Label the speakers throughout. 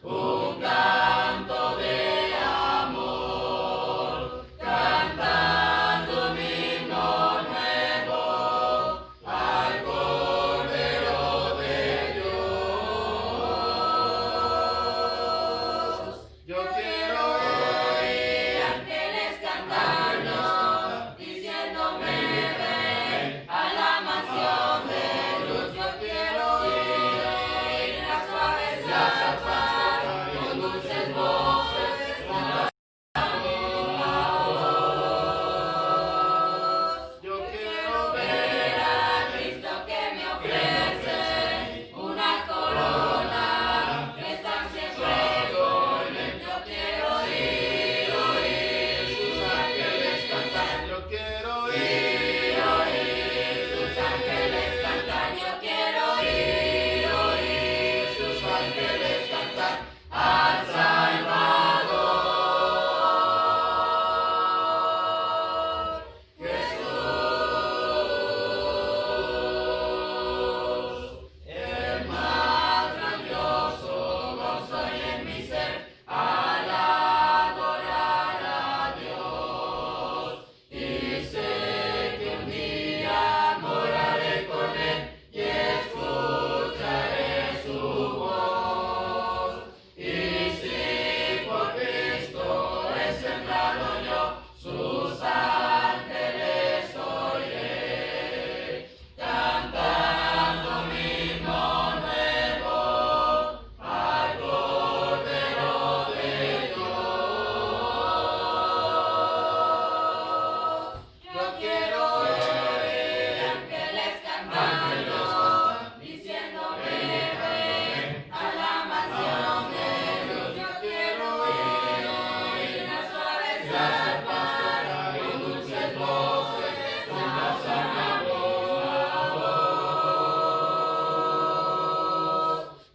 Speaker 1: un canto de amor, cantando un himno nuevo al Cordero de Dios. Yo quiero oír ángeles cantando, diciéndome ven a la mansión de Dios. Yo quiero oír las suaves almas con dulces voces cantando la voz. Yo quiero ver a Cristo que me ofrece una corona que está siempre con él. Yo quiero oír sus ángeles cantar. Yo quiero oír sus ángeles cantar. Yo quiero oír sus ángeles cantar al Salvador. Jesús, el más grandioso gozo hay en mi ser al adorar a Dios. Y sé que un día moraré con él y escucharé su voz. Y si por Cristo he sembrado yo, sus ángeles oiré, cantando un himno nuevo al Cordero de Dios. Yo quiero oír ángeles cantando, diciéndome ven a la mansión de Dios. Yo quiero oír las suaves almas con dulces voces cantando la voz.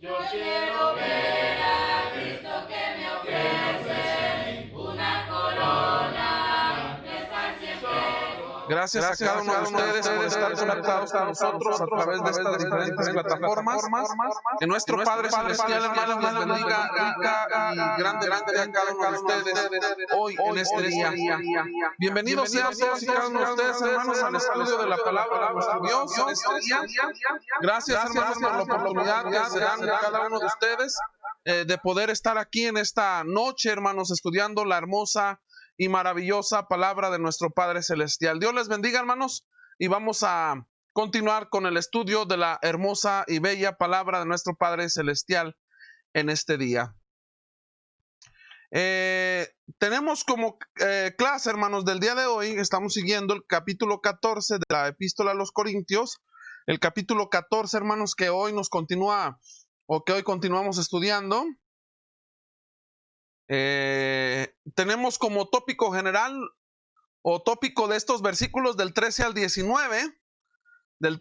Speaker 1: Yo quiero ver a Cristo que me ofrece una corona de estar siempre.
Speaker 2: Gracias a cada uno de ustedes por estar conectados con nosotros a través de estas diferentes plataformas. Que nuestro Padre Celestial, hermanos, les bendiga rica y grandemente a cada uno de ustedes hoy en este día. Bienvenidos sean todos y cada uno de ustedes, hermanos, al estudio de la palabra de nuestro Dios en este día. Gracias, hermanos, por la oportunidad que se dan a cada uno de ustedes de poder estar aquí en esta noche, hermanos, estudiando la hermosa y maravillosa palabra de nuestro Padre Celestial. Dios les bendiga, hermanos, y vamos a continuar con el estudio de la hermosa y bella palabra de nuestro Padre Celestial en este día. Tenemos como clase, hermanos, del día de hoy, estamos siguiendo el capítulo 14 de la Epístola a los Corintios, el capítulo 14, hermanos, que hoy nos continúa, o que hoy continuamos estudiando. Tenemos como tópico general o tópico de estos versículos del 13 al 19, del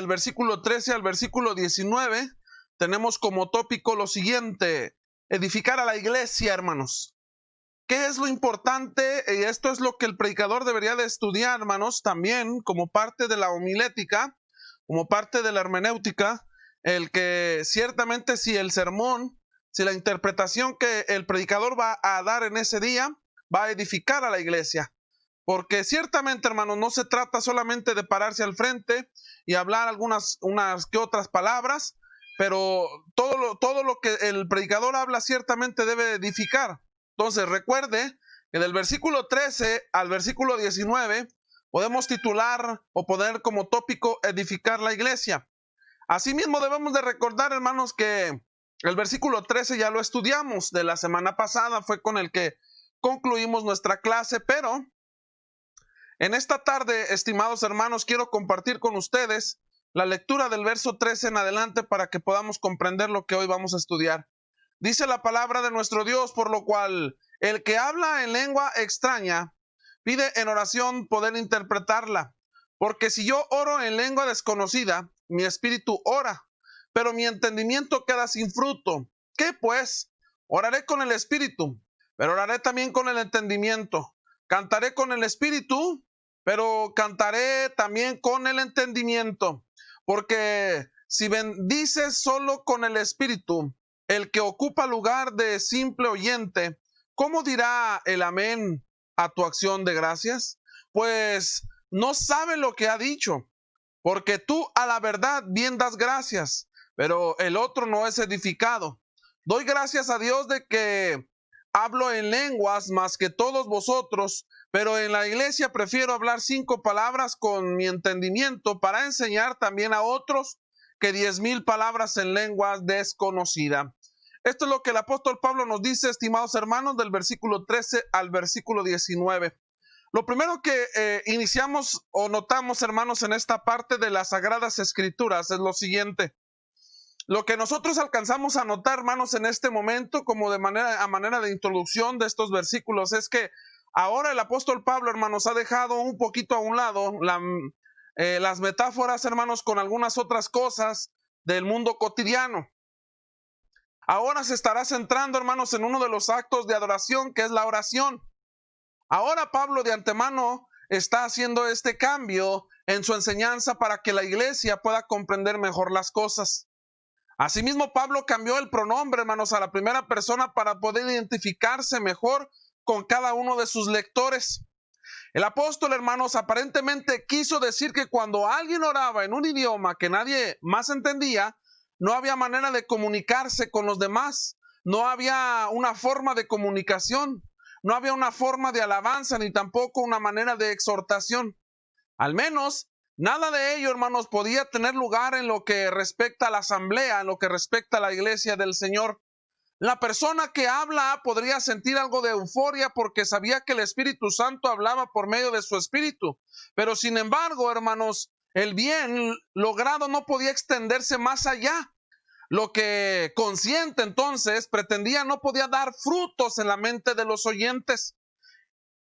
Speaker 2: versículo 13 al versículo 19, tenemos como tópico lo siguiente: edificar a la iglesia, hermanos. ¿Qué es lo importante? Y esto es lo que el predicador debería de estudiar, hermanos, también como parte de la homilética, como parte de la hermenéutica, el que ciertamente si el sermón, si la interpretación que el predicador va a dar en ese día va a edificar a la iglesia. Porque ciertamente, hermanos, no se trata solamente de pararse al frente y hablar unas que otras palabras, pero todo lo que el predicador habla ciertamente debe edificar. Entonces recuerde que del versículo 13 al versículo 19 podemos titular o poner como tópico edificar la iglesia. Asimismo debemos de recordar, hermanos, que el versículo 13 ya lo estudiamos de la semana pasada, fue con el que concluimos nuestra clase, pero en esta tarde, estimados hermanos, quiero compartir con ustedes la lectura del verso 13 en adelante para que podamos comprender lo que hoy vamos a estudiar. Dice la palabra de nuestro Dios: por lo cual el que habla en lengua extraña pide en oración poder interpretarla, porque si yo oro en lengua desconocida, mi espíritu ora, pero mi entendimiento queda sin fruto. ¿Qué pues? Oraré con el espíritu, pero oraré también con el entendimiento. Cantaré con el espíritu, pero cantaré también con el entendimiento. Porque si bendices solo con el espíritu, el que ocupa lugar de simple oyente, ¿cómo dirá el amén a tu acción de gracias? Pues no sabe lo que ha dicho, porque tú a la verdad bien das gracias, pero el otro no es edificado. Doy gracias a Dios de que hablo en lenguas más que todos vosotros, pero en la iglesia prefiero hablar 5 palabras con mi entendimiento para enseñar también a otros que 10,000 palabras en lenguas desconocida. Esto es lo que el apóstol Pablo nos dice, estimados hermanos, del versículo 13 al versículo 19. Lo primero que iniciamos o notamos, hermanos, en esta parte de las Sagradas Escrituras es lo siguiente. Lo que nosotros alcanzamos a notar, hermanos, en este momento, como a manera de introducción de estos versículos, es que ahora el apóstol Pablo, hermanos, ha dejado un poquito a un lado las metáforas, hermanos, con algunas otras cosas del mundo cotidiano. Ahora se estará centrando, hermanos, en uno de los actos de adoración, que es la oración. Ahora Pablo de antemano está haciendo este cambio en su enseñanza para que la iglesia pueda comprender mejor las cosas. Asimismo, Pablo cambió el pronombre, hermanos, a la primera persona para poder identificarse mejor con cada uno de sus lectores. El apóstol, hermanos, aparentemente quiso decir que cuando alguien oraba en un idioma que nadie más entendía, no había manera de comunicarse con los demás, no había una forma de comunicación, no había una forma de alabanza, ni tampoco una manera de exhortación. Al menos, nada de ello, hermanos, podía tener lugar en lo que respecta a la asamblea, en lo que respecta a la iglesia del Señor. La persona que habla podría sentir algo de euforia porque sabía que el Espíritu Santo hablaba por medio de su espíritu. Pero sin embargo, hermanos, el bien logrado no podía extenderse más allá. Lo que consciente entonces pretendía no podía dar frutos en la mente de los oyentes.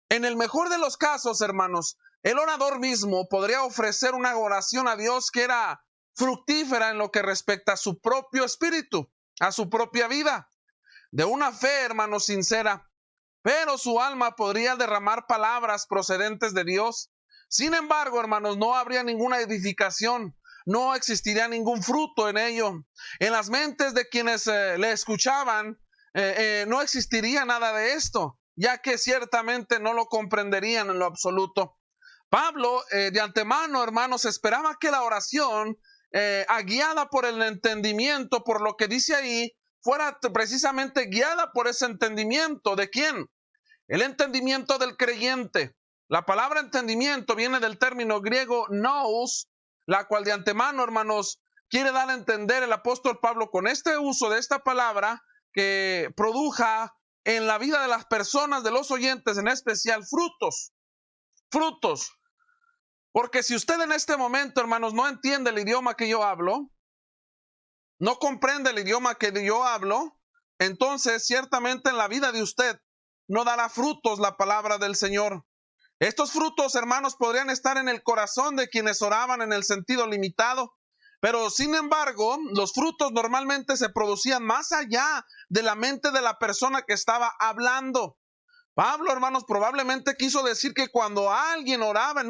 Speaker 2: En el mejor de los casos, hermanos, el orador mismo podría ofrecer una oración a Dios que era fructífera en lo que respecta a su propio espíritu, a su propia vida, de una fe, hermanos, sincera, pero su alma podría derramar palabras procedentes de Dios. Sin embargo, hermanos, no habría ninguna edificación, no existiría ningún fruto en ello. En las mentes de quienes le escuchaban, no existiría nada de esto, ya que ciertamente no lo comprenderían en lo absoluto. Pablo, de antemano, hermanos, esperaba que la oración, guiada por el entendimiento, por lo que dice ahí, fuera precisamente guiada por ese entendimiento. ¿De quién? El entendimiento del creyente. La palabra entendimiento viene del término griego nous, la cual de antemano, hermanos, quiere dar a entender el apóstol Pablo con este uso de esta palabra que produja en la vida de las personas, de los oyentes en especial, frutos. Porque si usted en este momento, hermanos, no entiende el idioma que yo hablo, no comprende el idioma que yo hablo, entonces ciertamente en la vida de usted no dará frutos la palabra del Señor. Estos frutos, hermanos, podrían estar en el corazón de quienes oraban en el sentido limitado, pero sin embargo, los frutos normalmente se producían más allá de la mente de la persona que estaba hablando. Pablo, hermanos, probablemente quiso decir que cuando alguien oraba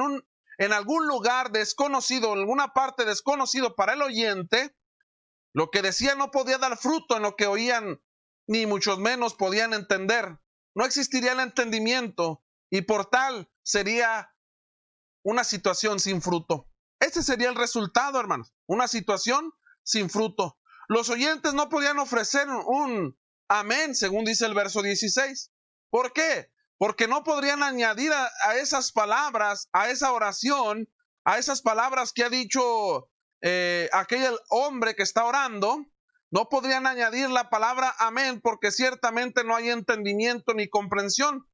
Speaker 2: en algún lugar desconocido, en alguna parte desconocido para el oyente, lo que decía no podía dar fruto en lo que oían, ni mucho menos podían entender. No existiría el entendimiento y por tal sería una situación sin fruto. Este sería el resultado, hermanos, una situación sin fruto. Los oyentes no podían ofrecer un amén, según dice el verso 16. ¿Por qué? Porque no podrían añadir a esas palabras, a esa oración, a esas palabras que ha dicho aquel hombre que está orando, no podrían añadir la palabra amén porque ciertamente no hay entendimiento ni comprensión.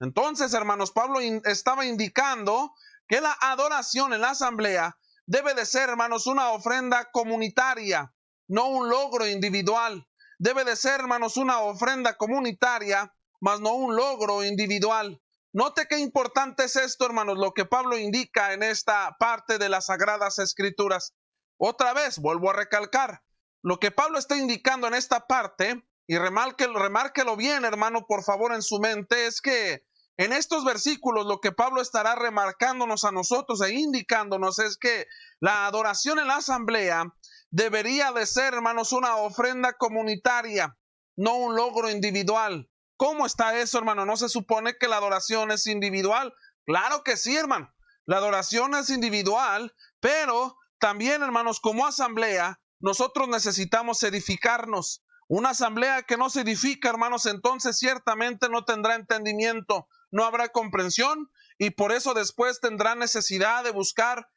Speaker 2: Entonces, hermanos, Pablo estaba indicando que la adoración en la asamblea debe de ser, hermanos, una ofrenda comunitaria, no un logro individual. Debe de ser, hermanos, una ofrenda comunitaria, mas no un logro individual. Note qué importante es esto, hermanos, lo que Pablo indica en esta parte de las Sagradas Escrituras. Otra vez, vuelvo a recalcar, lo que Pablo está indicando en esta parte, y remárquelo bien, hermano, por favor, en su mente, es que en estos versículos lo que Pablo estará remarcándonos a nosotros e indicándonos es que la adoración en la asamblea debería de ser, hermanos, una ofrenda comunitaria, no un logro individual. ¿Cómo está eso, hermano? ¿No se supone que la adoración es individual? Claro que sí, hermano. La adoración es individual, pero también, hermanos, como asamblea, nosotros necesitamos edificarnos. Una asamblea que no se edifica, hermanos, entonces ciertamente no tendrá entendimiento, no habrá comprensión, y por eso después tendrá necesidad de buscar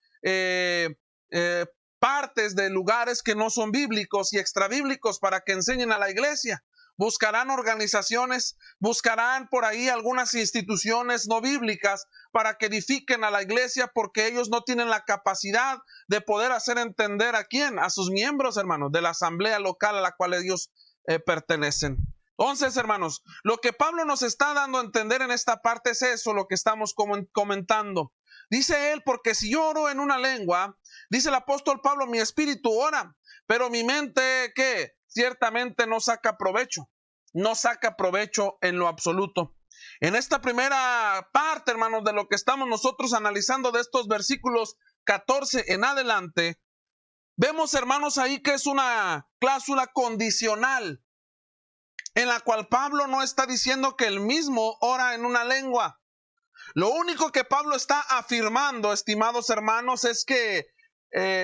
Speaker 2: partes de lugares que no son bíblicos y extrabíblicos para que enseñen a la iglesia. Buscarán organizaciones, buscarán por ahí algunas instituciones no bíblicas para que edifiquen a la iglesia, porque ellos no tienen la capacidad de poder hacer entender a quién, a sus miembros, hermanos, de la asamblea local a la cual ellos pertenecen. Entonces, hermanos, lo que Pablo nos está dando a entender en esta parte es eso, lo que estamos comentando. Dice él, porque si yo oro en una lengua, dice el apóstol Pablo, mi espíritu ora, pero mi mente, ¿qué? Ciertamente no saca provecho, no saca provecho en lo absoluto. En esta primera parte, hermanos, de lo que estamos nosotros analizando de estos versículos 14 en adelante, vemos, hermanos, ahí que es una cláusula condicional, en la cual Pablo no está diciendo que él mismo ora en una lengua. Lo único que Pablo está afirmando, estimados hermanos, es que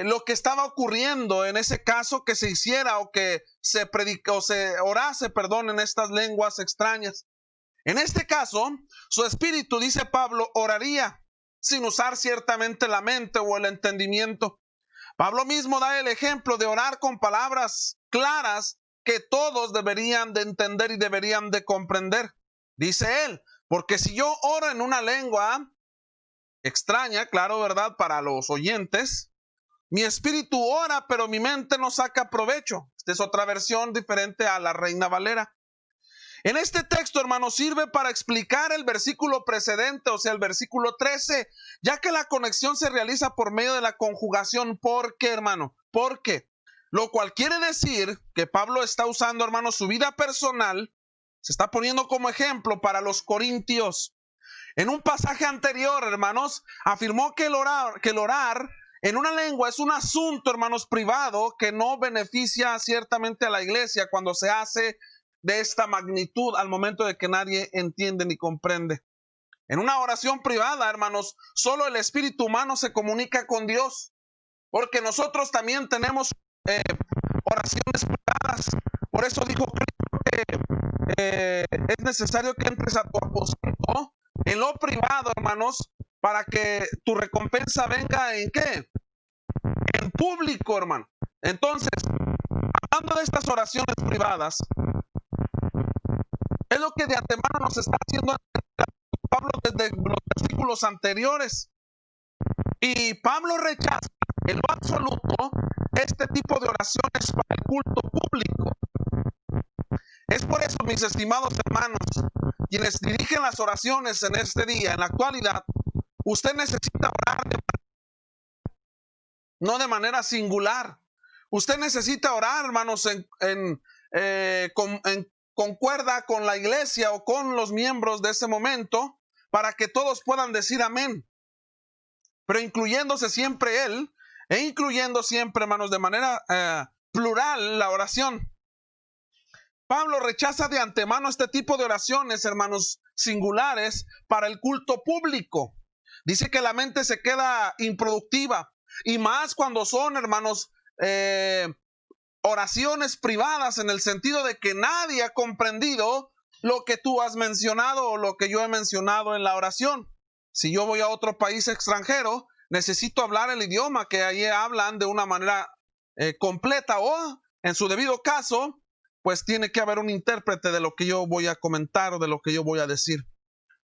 Speaker 2: lo que estaba ocurriendo en ese caso, que se hiciera o que se orase, en estas lenguas extrañas. En este caso, su espíritu, dice Pablo, oraría sin usar ciertamente la mente o el entendimiento. Pablo mismo da el ejemplo de orar con palabras claras que todos deberían de entender y deberían de comprender. Dice él, porque si yo oro en una lengua extraña, claro, ¿verdad? Para los oyentes, mi espíritu ora, pero mi mente no saca provecho. Esta es otra versión diferente a la Reina Valera. En este texto, hermanos, sirve para explicar el versículo precedente, o sea, el versículo 13, ya que la conexión se realiza por medio de la conjugación ¿por qué, hermano? ¿Por qué? Lo cual quiere decir que Pablo está usando, hermanos, su vida personal, se está poniendo como ejemplo para los corintios. En un pasaje anterior, hermanos, afirmó que el orar en una lengua es un asunto, hermanos, privado que no beneficia ciertamente a la iglesia cuando se hace de esta magnitud al momento de que nadie entiende ni comprende. En una oración privada, hermanos, solo el espíritu humano se comunica con Dios, porque nosotros también tenemos oraciones privadas. Por eso dijo Cristo que es necesario que entres a tu aposento en lo privado, hermanos, para que tu recompensa venga ¿en qué? En público, hermano. Entonces, hablando de estas oraciones privadas, es lo que de antemano nos está haciendo Pablo desde los versículos anteriores. Y Pablo rechaza en lo absoluto este tipo de oraciones para el culto público. Es por eso, mis estimados hermanos, quienes dirigen las oraciones en este día, en la actualidad, usted necesita orar no de manera singular. Usted necesita orar, hermanos, en concuerda con la iglesia o con los miembros de ese momento para que todos puedan decir amén. Pero incluyéndose siempre él e incluyendo siempre, hermanos, de manera plural la oración. Pablo rechaza de antemano este tipo de oraciones, hermanos, singulares para el culto público. Dice que la mente se queda improductiva, y más cuando son, hermanos, oraciones privadas, en el sentido de que nadie ha comprendido lo que tú has mencionado o lo que yo he mencionado en la oración. Si yo voy a otro país extranjero, necesito hablar el idioma que allí hablan de una manera completa, o en su debido caso, pues tiene que haber un intérprete de lo que yo voy a comentar o de lo que yo voy a decir.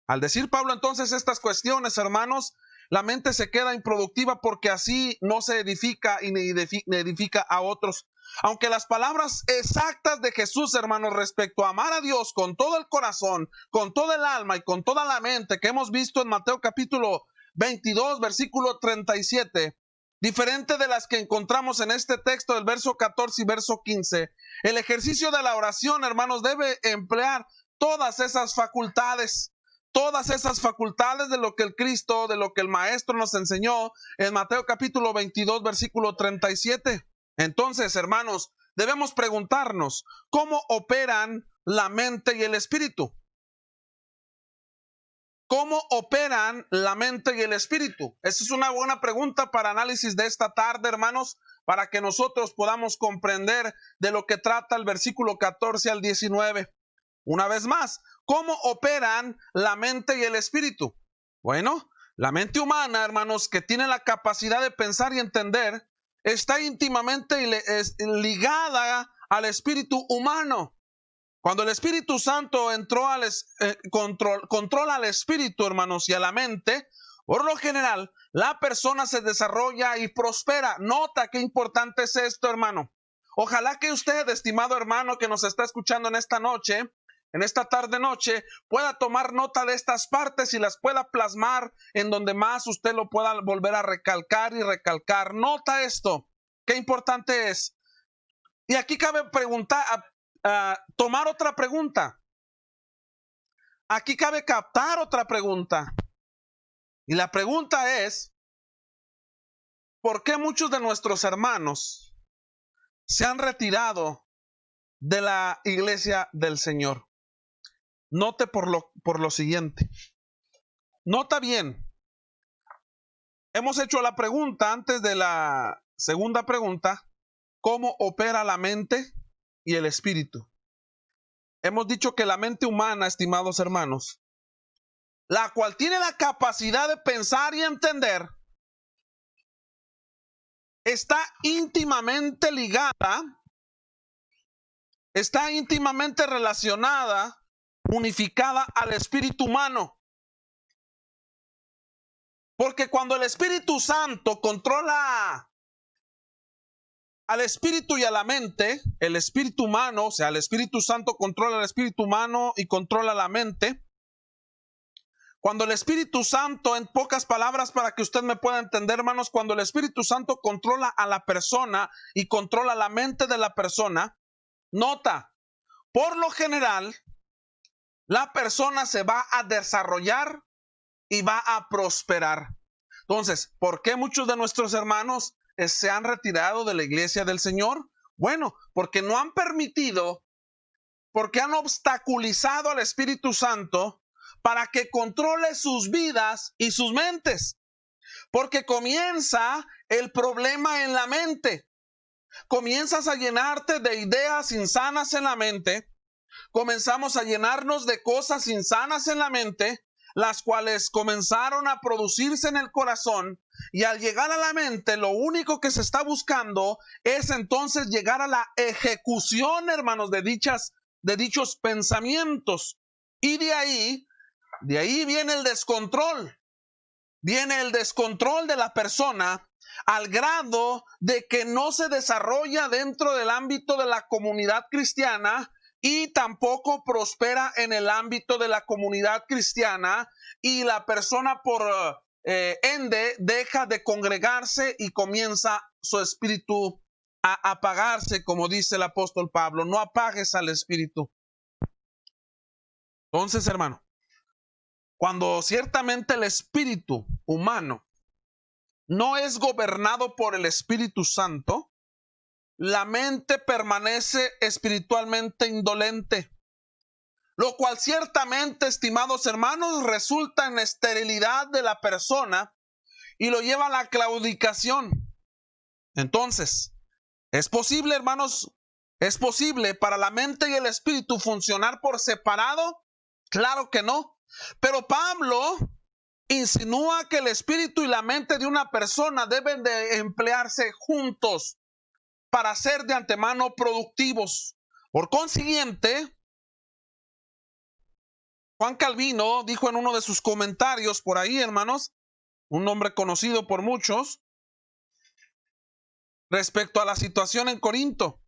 Speaker 2: Al decir Pablo entonces estas cuestiones, hermanos, la mente se queda improductiva porque así no se edifica y ni edifica a otros. Aunque las palabras exactas de Jesús, hermanos, respecto a amar a Dios con todo el corazón, con toda el alma y con toda la mente, que hemos visto en Mateo capítulo 22, versículo 37, diferente de las que encontramos en este texto del verso 14 y verso 15, el ejercicio de la oración, hermanos, debe emplear todas esas facultades de lo que el Cristo, de lo que el Maestro nos enseñó en Mateo capítulo 22, versículo 37. Entonces, hermanos, debemos preguntarnos, ¿cómo operan la mente y el espíritu? ¿Cómo operan la mente y el espíritu? Esa es una buena pregunta para análisis de esta tarde, hermanos, para que nosotros podamos comprender de lo que trata el versículo 14 al 19. Una vez más, ¿cómo operan la mente y el espíritu? Bueno, la mente humana, hermanos, que tiene la capacidad de pensar y entender, está íntimamente ligada al espíritu humano. Cuando el Espíritu Santo entró controla al espíritu, hermanos, y a la mente, por lo general, la persona se desarrolla y prospera. Nota qué importante es esto, hermano. Ojalá que usted, estimado hermano que nos está escuchando en esta noche, en esta tarde noche, pueda tomar nota de estas partes y las pueda plasmar en donde más usted lo pueda volver a recalcar y recalcar. Nota esto, qué importante es. Y aquí cabe preguntar, tomar otra pregunta. Aquí cabe captar otra pregunta. Y la pregunta es, ¿por qué muchos de nuestros hermanos se han retirado de la iglesia del Señor? Note por lo siguiente. Nota bien. Hemos hecho la pregunta antes de la segunda pregunta, ¿cómo opera la mente y el espíritu? Hemos dicho que la mente humana, estimados hermanos, la cual tiene la capacidad de pensar y entender, está íntimamente ligada, está íntimamente relacionada, unificada al espíritu humano. Porque cuando el Espíritu Santo controla al espíritu y a la mente, el espíritu humano, o sea, el Espíritu Santo controla al espíritu humano y controla la mente. Cuando el Espíritu Santo, en pocas palabras para que usted me pueda entender, hermanos, cuando el Espíritu Santo controla a la persona y controla la mente de la persona, nota, por lo general, la persona se va a desarrollar y va a prosperar. Entonces, ¿por qué muchos de nuestros hermanos se han retirado de la iglesia del Señor? Bueno, porque no han permitido, porque han obstaculizado al Espíritu Santo para que controle sus vidas y sus mentes. Porque comienza el problema en la mente. Comienzas a llenarte de ideas insanas en la mente. Comenzamos a llenarnos de cosas insanas en la mente, las cuales comenzaron a producirse en el corazón, y al llegar a la mente, lo único que se está buscando es entonces llegar a la ejecución, hermanos, de dichos pensamientos. Y de ahí viene el descontrol. Viene el descontrol de la persona al grado de que no se desarrolla dentro del ámbito de la comunidad cristiana y tampoco prospera en el ámbito de la comunidad cristiana, y la persona por ende deja de congregarse y comienza su espíritu a apagarse, como dice el apóstol Pablo. No apagues al espíritu. Entonces, hermano, cuando ciertamente el espíritu humano no es gobernado por el Espíritu Santo, la mente permanece espiritualmente indolente, lo cual ciertamente, estimados hermanos, resulta en esterilidad de la persona y lo lleva a la claudicación. Entonces, ¿es posible, hermanos? ¿Es posible para la mente y el espíritu funcionar por separado? Claro que no. Pero Pablo insinúa que el espíritu y la mente de una persona deben de emplearse juntos para ser de antemano productivos. Por consiguiente, Juan Calvino dijo en uno de sus comentarios por ahí, hermanos, un nombre conocido por muchos, respecto a la situación en Corinto.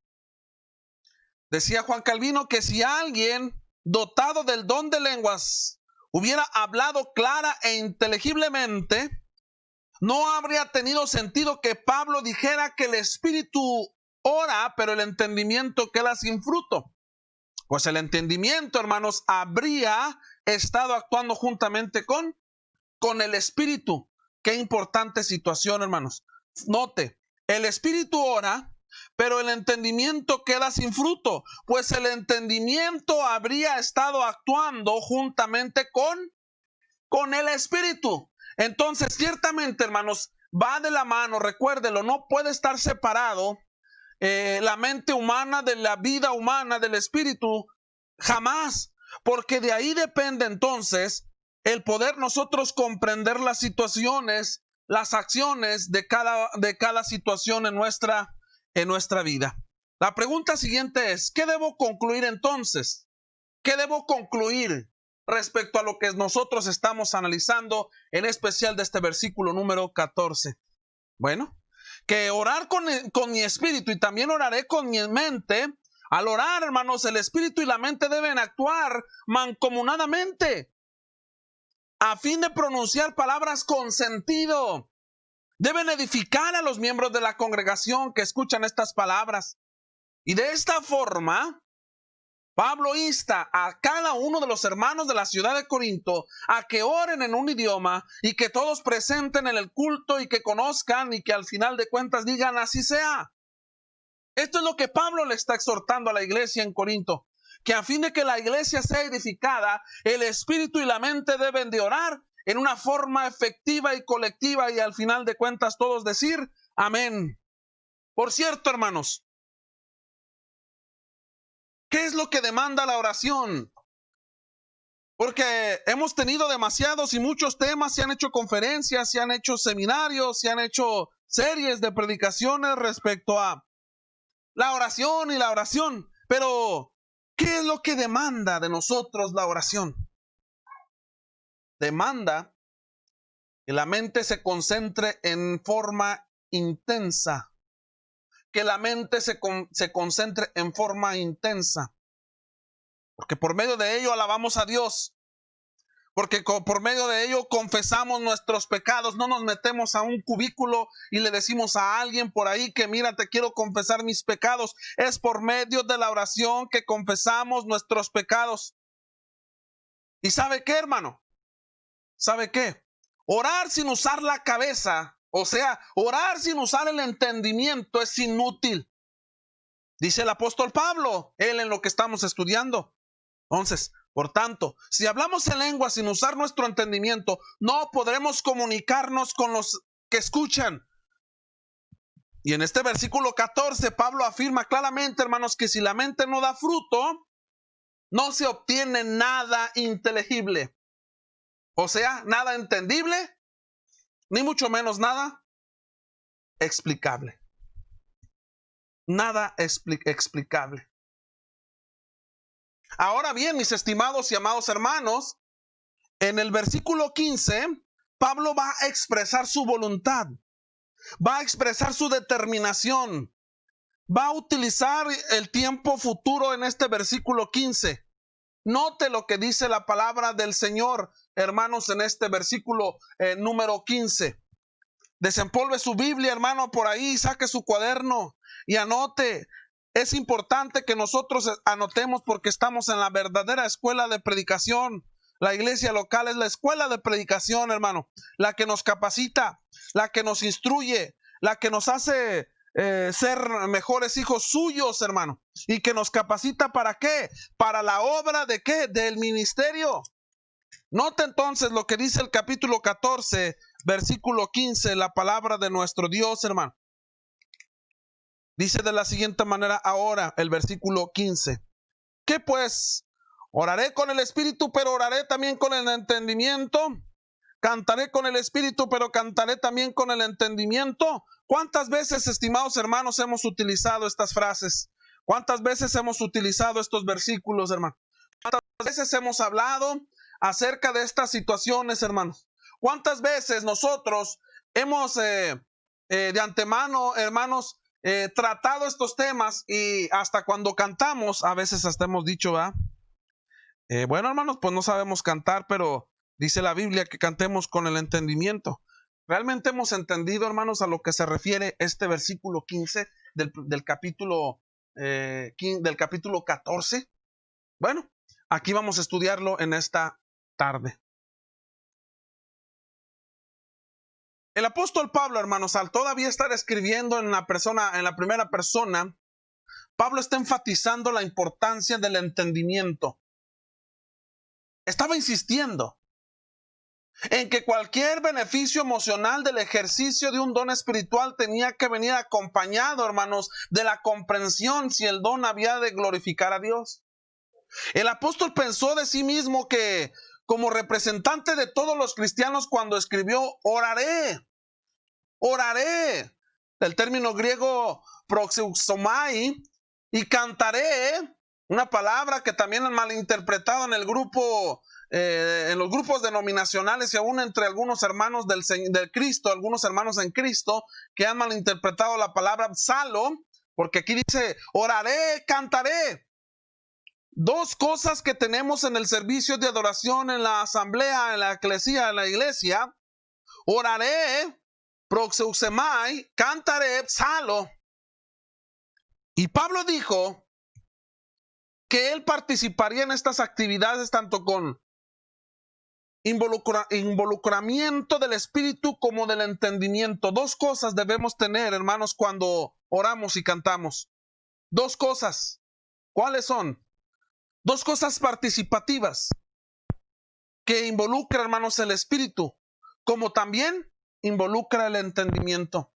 Speaker 2: Decía Juan Calvino que si alguien dotado del don de lenguas hubiera hablado clara e inteligiblemente, no habría tenido sentido que Pablo dijera que el espíritu ora, pero el entendimiento queda sin fruto. Pues el entendimiento, hermanos, habría estado actuando juntamente con el espíritu. Qué importante situación, hermanos. Note, el espíritu ora, pero el entendimiento queda sin fruto, pues el entendimiento habría estado actuando juntamente con el espíritu. Entonces, ciertamente, hermanos, va de la mano, recuérdelo, no puede estar separado la mente humana de la vida humana, del espíritu, jamás, porque de ahí depende entonces el poder nosotros comprender las situaciones, las acciones de cada situación en nuestra vida. La pregunta siguiente es, ¿qué debo concluir entonces? ¿Qué debo concluir respecto a lo que nosotros estamos analizando, en especial de este versículo número 14? Bueno, que orar con mi espíritu y también oraré con mi mente. Al orar, hermanos, el espíritu y la mente deben actuar mancomunadamente a fin de pronunciar palabras con sentido. Deben edificar a los miembros de la congregación que escuchan estas palabras. Y de esta forma, Pablo insta a cada uno de los hermanos de la ciudad de Corinto a que oren en un idioma y que todos presenten en el culto y que conozcan y que al final de cuentas digan así sea. Esto es lo que Pablo le está exhortando a la iglesia en Corinto, que a fin de que la iglesia sea edificada, el espíritu y la mente deben de orar en una forma efectiva y colectiva y al final de cuentas todos decir amén. Por cierto, hermanos, ¿qué es lo que demanda la oración? Porque hemos tenido demasiados y muchos temas, se han hecho conferencias, se han hecho seminarios, se han hecho series de predicaciones respecto a la oración y la oración. Pero, ¿qué es lo que demanda de nosotros la oración? Demanda que la mente se concentre en forma intensa. Que la mente se concentre en forma intensa. Porque por medio de ello alabamos a Dios. Porque por medio de ello confesamos nuestros pecados. No nos metemos a un cubículo y le decimos a alguien por ahí que mira, te quiero confesar mis pecados. Es por medio de la oración que confesamos nuestros pecados. ¿Y sabe qué, hermano? ¿Sabe qué? Orar sin usar la cabeza, o sea, orar sin usar el entendimiento es inútil. Dice el apóstol Pablo, él en lo que estamos estudiando. Entonces, por tanto, si hablamos en lengua sin usar nuestro entendimiento, no podremos comunicarnos con los que escuchan. Y en este versículo 14, Pablo afirma claramente, hermanos, que si la mente no da fruto, no se obtiene nada inteligible. O sea, nada entendible, ni mucho menos nada explicable. Nada explicable. Ahora bien, mis estimados y amados hermanos, en el versículo 15, Pablo va a expresar su voluntad, va a expresar su determinación, va a utilizar el tiempo futuro en este versículo 15. Note lo que dice la palabra del Señor, hermanos, en este versículo número 15. Desempolve su Biblia, hermano, por ahí, saque su cuaderno y anote. Es importante que nosotros anotemos porque estamos en la verdadera escuela de predicación. La iglesia local es la escuela de predicación, hermano, la que nos capacita, la que nos instruye, la que nos hace ser mejores hijos suyos, hermano, y que nos capacita ¿para qué? Para la obra de ¿qué? Del ministerio. Nota entonces lo que dice el capítulo 14, versículo 15, la palabra de nuestro Dios, hermano. Dice de la siguiente manera ahora el versículo 15. ¿Qué pues? Oraré con el espíritu, pero oraré también con el entendimiento. Cantaré con el espíritu, pero cantaré también con el entendimiento. ¿Cuántas veces, estimados hermanos, hemos utilizado estas frases? ¿Cuántas veces hemos utilizado estos versículos, hermano? ¿Cuántas veces hemos hablado acerca de estas situaciones, hermanos? ¿Cuántas veces nosotros hemos de antemano, hermanos, tratado estos temas y hasta cuando cantamos, a veces hasta hemos dicho, ¿verdad? Bueno, hermanos, pues no sabemos cantar, pero dice la Biblia que cantemos con el entendimiento. ¿Realmente hemos entendido, hermanos, a lo que se refiere este versículo 15 del capítulo 14? Bueno, aquí vamos a estudiarlo en esta tarde. El apóstol Pablo, hermanos, al todavía estar escribiendo en la primera persona, Pablo está enfatizando la importancia del entendimiento. Estaba insistiendo en que cualquier beneficio emocional del ejercicio de un don espiritual tenía que venir acompañado, hermanos, de la comprensión si el don había de glorificar a Dios. El apóstol pensó de sí mismo que, como representante de todos los cristianos, cuando escribió oraré, del término griego proxeumai, y cantaré, una palabra que también han malinterpretado en el grupo, en los grupos denominacionales y aún entre algunos hermanos del Cristo, algunos hermanos en Cristo, que han malinterpretado la palabra psalo, porque aquí dice oraré, cantaré. Dos cosas que tenemos en el servicio de adoración, en la asamblea, en la eclesía, en la iglesia: oraré, proxeusemai, cantaré, psalo. Y Pablo dijo que él participaría en estas actividades tanto con involucramiento del espíritu como del entendimiento. Dos cosas debemos tener, hermanos, cuando oramos y cantamos. Dos cosas. ¿Cuáles son? Dos cosas participativas que involucra, hermanos, el espíritu, como también involucra el entendimiento.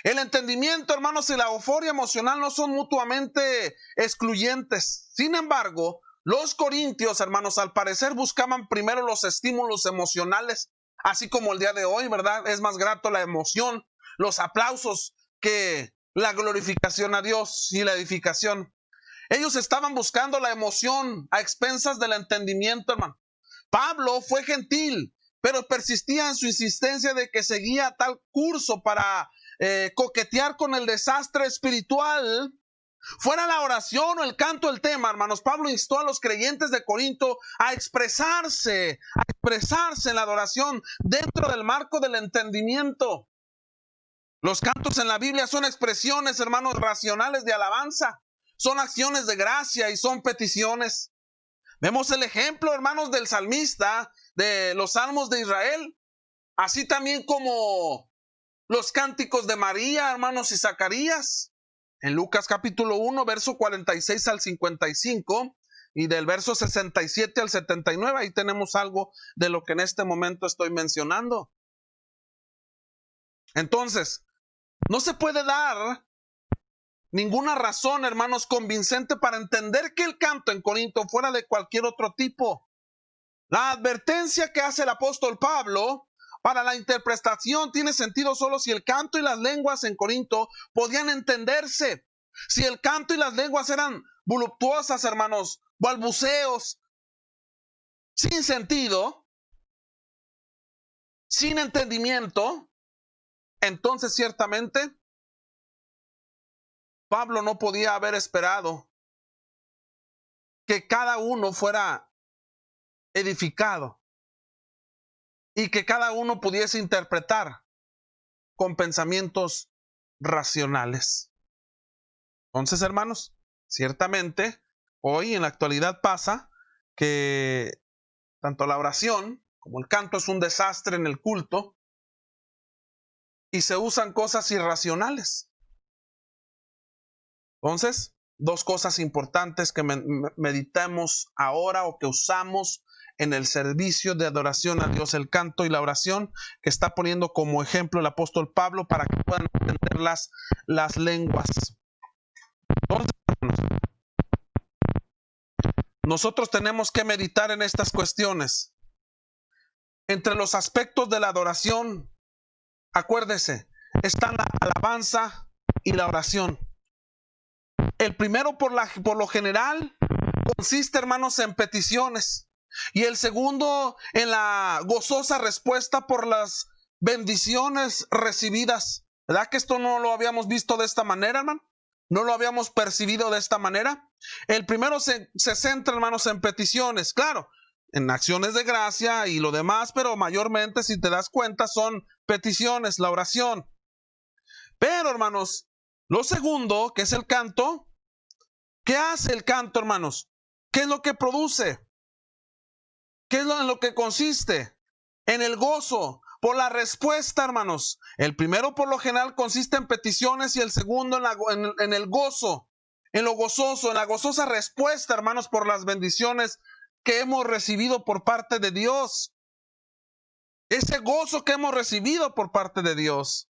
Speaker 2: El entendimiento, hermanos, y la euforia emocional no son mutuamente excluyentes. Sin embargo, los corintios, hermanos, al parecer buscaban primero los estímulos emocionales, así como el día de hoy, ¿verdad? Es más grato la emoción, los aplausos, que la glorificación a Dios y la edificación. Ellos estaban buscando la emoción a expensas del entendimiento, hermano. Pablo fue gentil, pero persistía en su insistencia de que seguía tal curso para coquetear con el desastre espiritual. Fuera la oración o el canto el tema, hermanos, Pablo instó a los creyentes de Corinto a expresarse en la adoración dentro del marco del entendimiento. Los cantos en la Biblia son expresiones, hermanos, racionales de alabanza. Son acciones de gracia y son peticiones. Vemos el ejemplo, hermanos, del salmista de los salmos de Israel, así también como los cánticos de María, hermanos, y Zacarías. En Lucas capítulo 1, verso 46 al 55 y del verso 67 al 79, ahí tenemos algo de lo que en este momento estoy mencionando. Entonces, no se puede dar ninguna razón, hermanos, convincente para entender que el canto en Corinto fuera de cualquier otro tipo. La advertencia que hace el apóstol Pablo para la interpretación tiene sentido solo si el canto y las lenguas en Corinto podían entenderse. Si el canto y las lenguas eran voluptuosas, hermanos, balbuceos, sin sentido, sin entendimiento, entonces ciertamente Pablo no podía haber esperado que cada uno fuera edificado y que cada uno pudiese interpretar con pensamientos racionales. Entonces, hermanos, ciertamente hoy en la actualidad pasa que tanto la oración como el canto es un desastre en el culto y se usan cosas irracionales. Entonces, dos cosas importantes que meditemos ahora o que usamos en el servicio de adoración a Dios: el canto y la oración, que está poniendo como ejemplo el apóstol Pablo para que puedan entender las lenguas. Entonces, nosotros tenemos que meditar en estas cuestiones. Entre los aspectos de la adoración, acuérdese, están la alabanza y la oración. El primero, por lo general, consiste, hermanos, en peticiones. Y el segundo, en la gozosa respuesta por las bendiciones recibidas. ¿Verdad que esto no lo habíamos visto de esta manera, hermano? ¿No lo habíamos percibido de esta manera? El primero se centra, hermanos, en peticiones. Claro, en acciones de gracia y lo demás, pero mayormente, si te das cuenta, son peticiones, la oración. Pero, hermanos, lo segundo, que es el canto, ¿qué hace el canto, hermanos? ¿Qué es lo que produce? ¿Qué es en lo que consiste? En el gozo por la respuesta, hermanos. El primero por lo general consiste en peticiones y el segundo en el gozo, en lo gozoso, en la gozosa respuesta, hermanos, por las bendiciones que hemos recibido por parte de Dios. Ese gozo que hemos recibido por parte de Dios.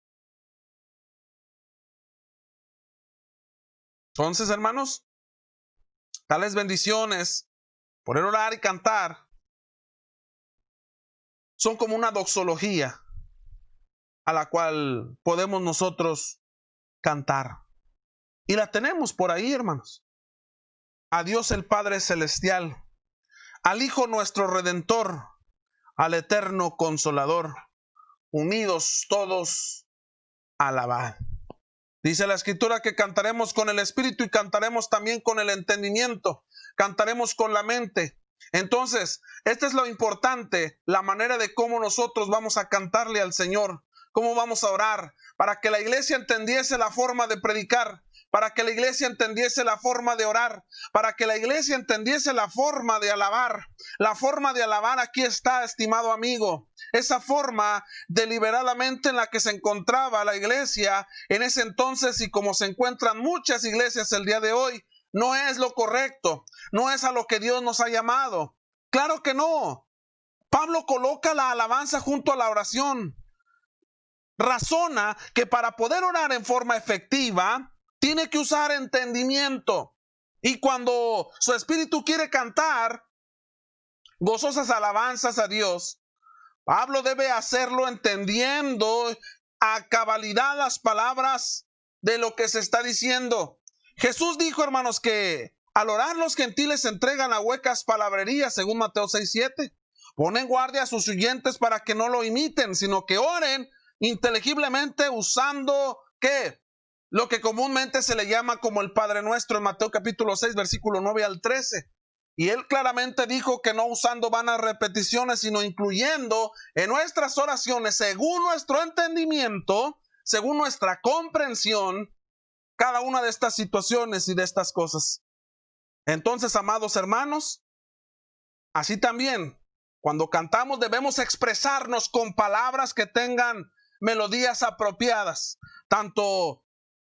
Speaker 2: Entonces, hermanos, tales bendiciones, poder orar y cantar, son como una doxología a la cual podemos nosotros cantar. Y la tenemos por ahí, hermanos. A Dios el Padre Celestial, al Hijo nuestro Redentor, al Eterno Consolador, unidos todos a alabar. Dice la Escritura que cantaremos con el Espíritu y cantaremos también con el entendimiento, cantaremos con la mente. Entonces, este es lo importante, la manera de cómo nosotros vamos a cantarle al Señor, cómo vamos a orar, para que la iglesia entendiese la forma de predicar, para que la iglesia entendiese la forma de orar, para que la iglesia entendiese la forma de alabar. La forma de alabar aquí está, estimado amigo. Esa forma deliberadamente en la que se encontraba la iglesia en ese entonces y como se encuentran muchas iglesias el día de hoy, no es lo correcto, no es a lo que Dios nos ha llamado. Claro que no. Pablo coloca la alabanza junto a la oración. Razona que para poder orar en forma efectiva, tiene que usar entendimiento. Y cuando su espíritu quiere cantar gozosas alabanzas a Dios, Pablo debe hacerlo entendiendo a cabalidad las palabras de lo que se está diciendo. Jesús dijo, hermanos, que al orar los gentiles se entregan a huecas palabrerías, según Mateo 6:7. Ponen guardia a sus oyentes para que no lo imiten, sino que oren inteligiblemente usando, ¿qué? Lo que comúnmente se le llama como el Padre Nuestro en Mateo capítulo 6, versículo 9 al 13. Y él claramente dijo que no usando vanas repeticiones, sino incluyendo en nuestras oraciones, según nuestro entendimiento, según nuestra comprensión, cada una de estas situaciones y de estas cosas. Entonces, amados hermanos, así también, cuando cantamos debemos expresarnos con palabras que tengan melodías apropiadas. Tanto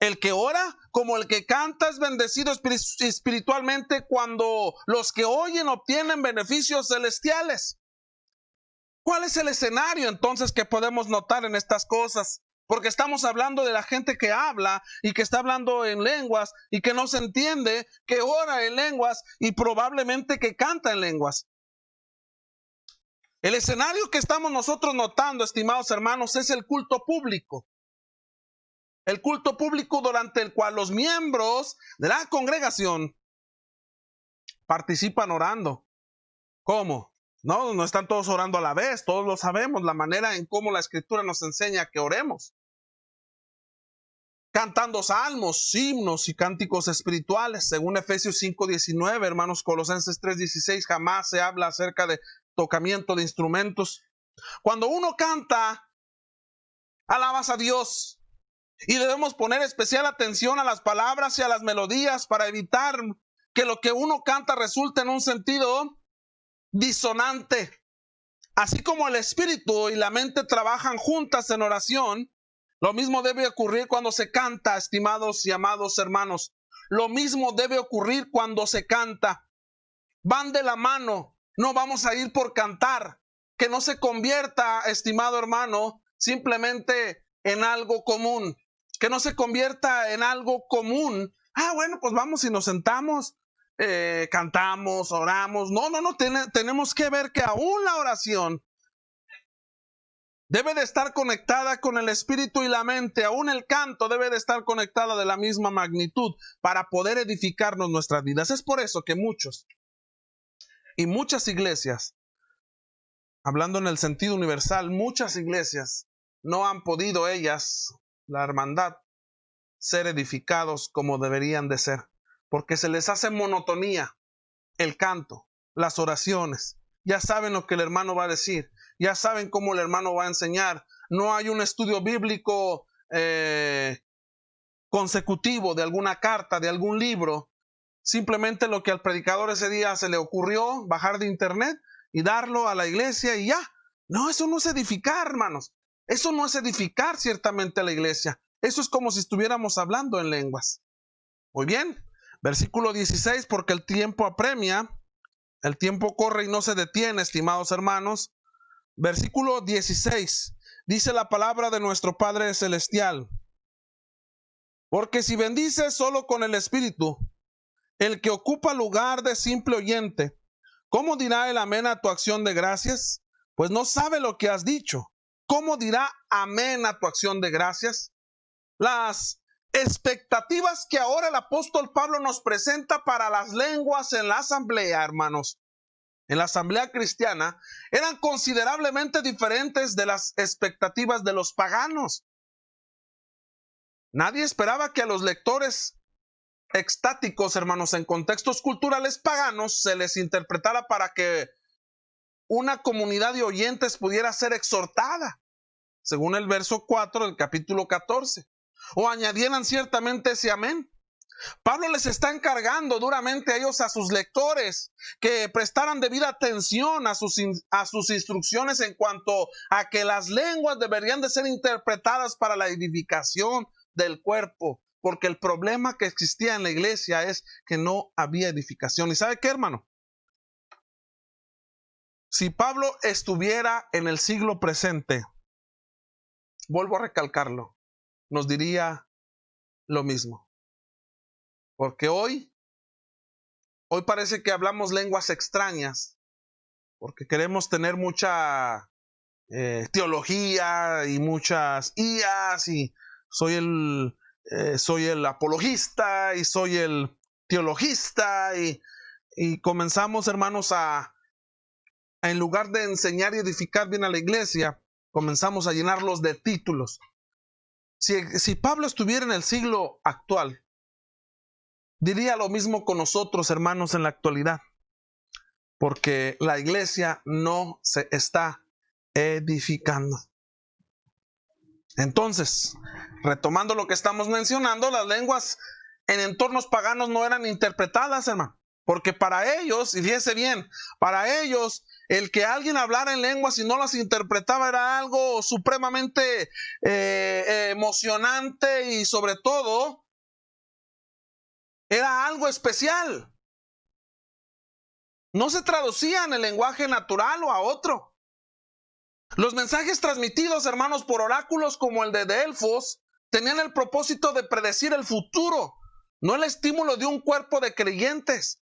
Speaker 2: el que ora como el que canta es bendecido espiritualmente cuando los que oyen obtienen beneficios celestiales. ¿Cuál es el escenario entonces que podemos notar en estas cosas? Porque estamos hablando de la gente que habla y que está hablando en lenguas y que no se entiende, que ora en lenguas y probablemente que canta en lenguas. El escenario que estamos nosotros notando, estimados hermanos, es el culto público. El culto público durante el cual los miembros de la congregación participan orando. ¿Cómo? No están todos orando a la vez, todos lo sabemos, la manera en cómo la Escritura nos enseña que oremos. Cantando salmos, himnos y cánticos espirituales, según Efesios 5:19, hermanos, Colosenses 3:16, jamás se habla acerca de tocamiento de instrumentos. Cuando uno canta, alabas a Dios. Y debemos poner especial atención a las palabras y a las melodías para evitar que lo que uno canta resulte en un sentido disonante. Así como el espíritu y la mente trabajan juntas en oración, lo mismo debe ocurrir cuando se canta, estimados y amados hermanos. Lo mismo debe ocurrir cuando se canta. Van de la mano, no vamos a ir por cantar. Que no se convierta, estimado hermano, simplemente en algo común. Que no se convierta en algo común. Bueno, pues vamos y nos sentamos, cantamos, oramos. No, tenemos que ver que aún la oración debe de estar conectada con el espíritu y la mente. Aún el canto debe de estar conectada de la misma magnitud para poder edificarnos nuestras vidas. Es por eso que muchos y muchas iglesias, hablando en el sentido universal, muchas iglesias no han podido ellas, la hermandad, ser edificados como deberían de ser, porque se les hace monotonía el canto, las oraciones. Ya saben lo que el hermano va a decir, ya saben cómo el hermano va a enseñar. No hay un estudio bíblico consecutivo de alguna carta, de algún libro. Simplemente lo que al predicador ese día se le ocurrió, bajar de internet y darlo a la iglesia y ya. No, eso no es edificar, hermanos. Eso no es edificar ciertamente a la iglesia. Eso es como si estuviéramos hablando en lenguas. Muy bien. Versículo 16, porque el tiempo apremia, el tiempo corre y no se detiene, estimados hermanos. Versículo 16, dice la palabra de nuestro Padre Celestial. Porque si bendices solo con el Espíritu, el que ocupa lugar de simple oyente, ¿cómo dirá el amén a tu acción de gracias? Pues no sabe lo que has dicho. ¿Cómo dirá amén a tu acción de gracias? Las expectativas que ahora el apóstol Pablo nos presenta para las lenguas en la asamblea, hermanos, en la asamblea cristiana, eran considerablemente diferentes de las expectativas de los paganos. Nadie esperaba que a los lectores extáticos, hermanos, en contextos culturales paganos, se les interpretara para que una comunidad de oyentes pudiera ser exhortada, según el verso 4 del capítulo 14, o añadieran ciertamente ese amén. Pablo les está encargando duramente a ellos, a sus lectores, que prestaran debida atención a sus instrucciones en cuanto a que las lenguas deberían de ser interpretadas para la edificación del cuerpo, porque el problema que existía en la iglesia es que no había edificación. ¿Y sabe qué, hermano? Si Pablo estuviera en el siglo presente, vuelvo a recalcarlo, nos diría lo mismo. Porque hoy parece que hablamos lenguas extrañas, porque queremos tener mucha teología y muchas IAs, y soy el apologista y soy el teologista, y comenzamos, hermanos, en lugar de enseñar y edificar bien a la iglesia, comenzamos a llenarlos de títulos. Si Pablo estuviera en el siglo actual, diría lo mismo con nosotros, hermanos, en la actualidad, porque la iglesia no se está edificando. Entonces, retomando lo que estamos mencionando, las lenguas en entornos paganos no eran interpretadas, hermano, porque para ellos, y fíjese bien, para ellos el que alguien hablara en lenguas y no las interpretaba era algo supremamente emocionante, y sobre todo era algo especial. No se traducía en el lenguaje natural o a otro. Los mensajes transmitidos, hermanos, por oráculos como el de Delfos, tenían el propósito de predecir el futuro, no el estímulo de un cuerpo de creyentes.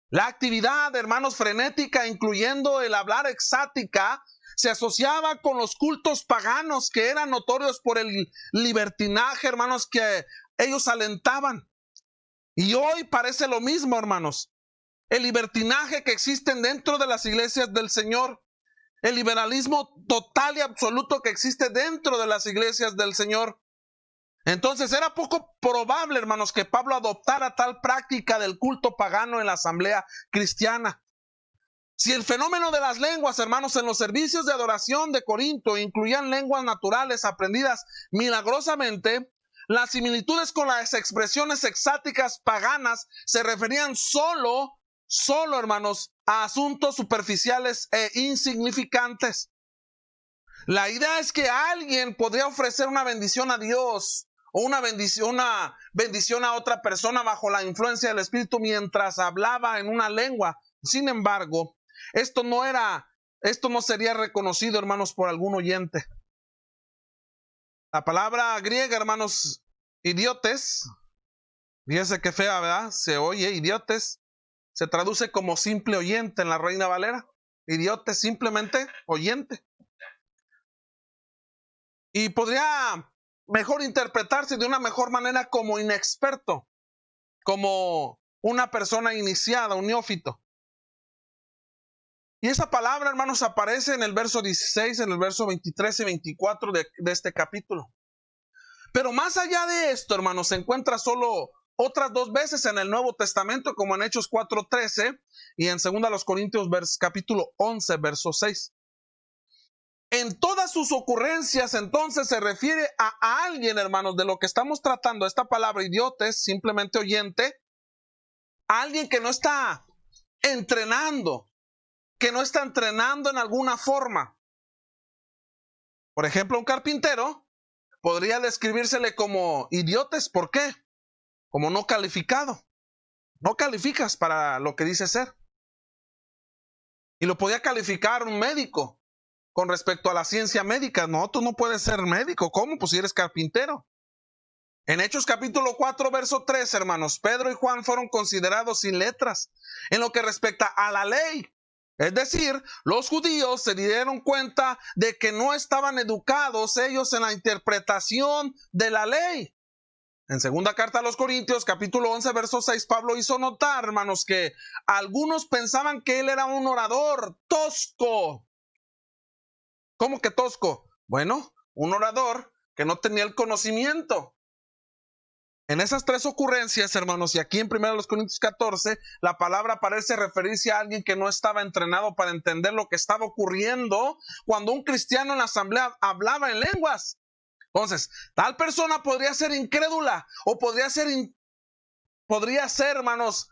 Speaker 2: La actividad, hermanos, frenética, incluyendo el hablar exática, se asociaba con los cultos paganos que eran notorios por el libertinaje, hermanos, que ellos alentaban. Y hoy parece lo mismo, hermanos. El libertinaje que existen dentro de las iglesias del Señor, el liberalismo total y absoluto que existe dentro de las iglesias del Señor. Entonces era poco probable, hermanos, que Pablo adoptara tal práctica del culto pagano en la asamblea cristiana. Si el fenómeno de las lenguas, hermanos, en los servicios de adoración de Corinto incluían lenguas naturales aprendidas milagrosamente, las similitudes con las expresiones exáticas paganas se referían solo, hermanos, a asuntos superficiales e insignificantes. La idea es que alguien podría ofrecer una bendición a Dios o una bendición a otra persona bajo la influencia del Espíritu mientras hablaba en una lengua. Sin embargo, esto no sería reconocido, hermanos, por algún oyente. La palabra griega, hermanos, idiotes, fíjese qué fea, ¿verdad? Se oye, idiotes, se traduce como simple oyente en la Reina Valera. Idiotes, simplemente oyente. Y podría mejor interpretarse de una mejor manera como inexperto, como una persona iniciada, un neófito. Y esa palabra, hermanos, aparece en el verso 16, en el verso 23 y 24 de este capítulo. Pero más allá de esto, hermanos, se encuentra solo otras dos veces en el Nuevo Testamento, como en Hechos 4:13 y en 2 Corintios capítulo 11, verso 6. En todas sus ocurrencias, entonces, se refiere a alguien, hermanos, de lo que estamos tratando, esta palabra idiotes, simplemente oyente, a alguien que no está entrenando en alguna forma. Por ejemplo, un carpintero podría describírsele como idiotes. ¿Por qué? Como no calificado. No calificas para lo que dice ser. Y lo podía calificar un médico con respecto a la ciencia médica. No, tú no puedes ser médico. ¿Cómo? Pues si eres carpintero. En Hechos capítulo 4, verso 3, hermanos, Pedro y Juan fueron considerados sin letras en lo que respecta a la ley. Es decir, los judíos se dieron cuenta de que no estaban educados ellos en la interpretación de la ley. En segunda carta a los Corintios, capítulo 11, verso 6, Pablo hizo notar, hermanos, que algunos pensaban que él era un orador tosco. ¿Cómo que tosco? Bueno, un orador que no tenía el conocimiento. En esas tres ocurrencias, hermanos, y aquí en 1 Corintios 14, la palabra parece referirse a alguien que no estaba entrenado para entender lo que estaba ocurriendo cuando un cristiano en la asamblea hablaba en lenguas. Entonces, tal persona podría ser incrédula o podría ser, hermanos,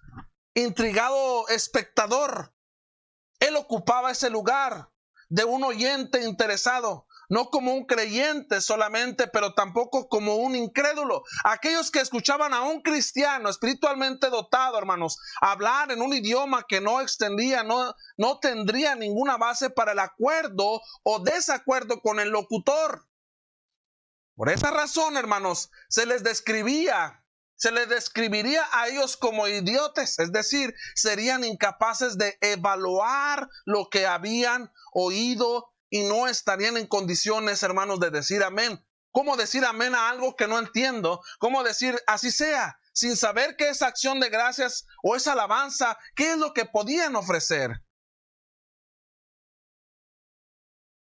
Speaker 2: intrigado espectador. Él ocupaba ese lugar de un oyente interesado. No como un creyente solamente, pero tampoco como un incrédulo. Aquellos que escuchaban a un cristiano espiritualmente dotado, hermanos, hablar en un idioma que no extendía, no tendría ninguna base para el acuerdo o desacuerdo con el locutor. Por esa razón, hermanos, se les describiría a ellos como idiotas, es decir, serían incapaces de evaluar lo que habían oído y no estarían en condiciones, hermanos, de decir amén. ¿Cómo decir amén a algo que no entiendo? ¿Cómo decir así sea? Sin saber qué es acción de gracias o es alabanza, ¿qué es lo que podían ofrecer?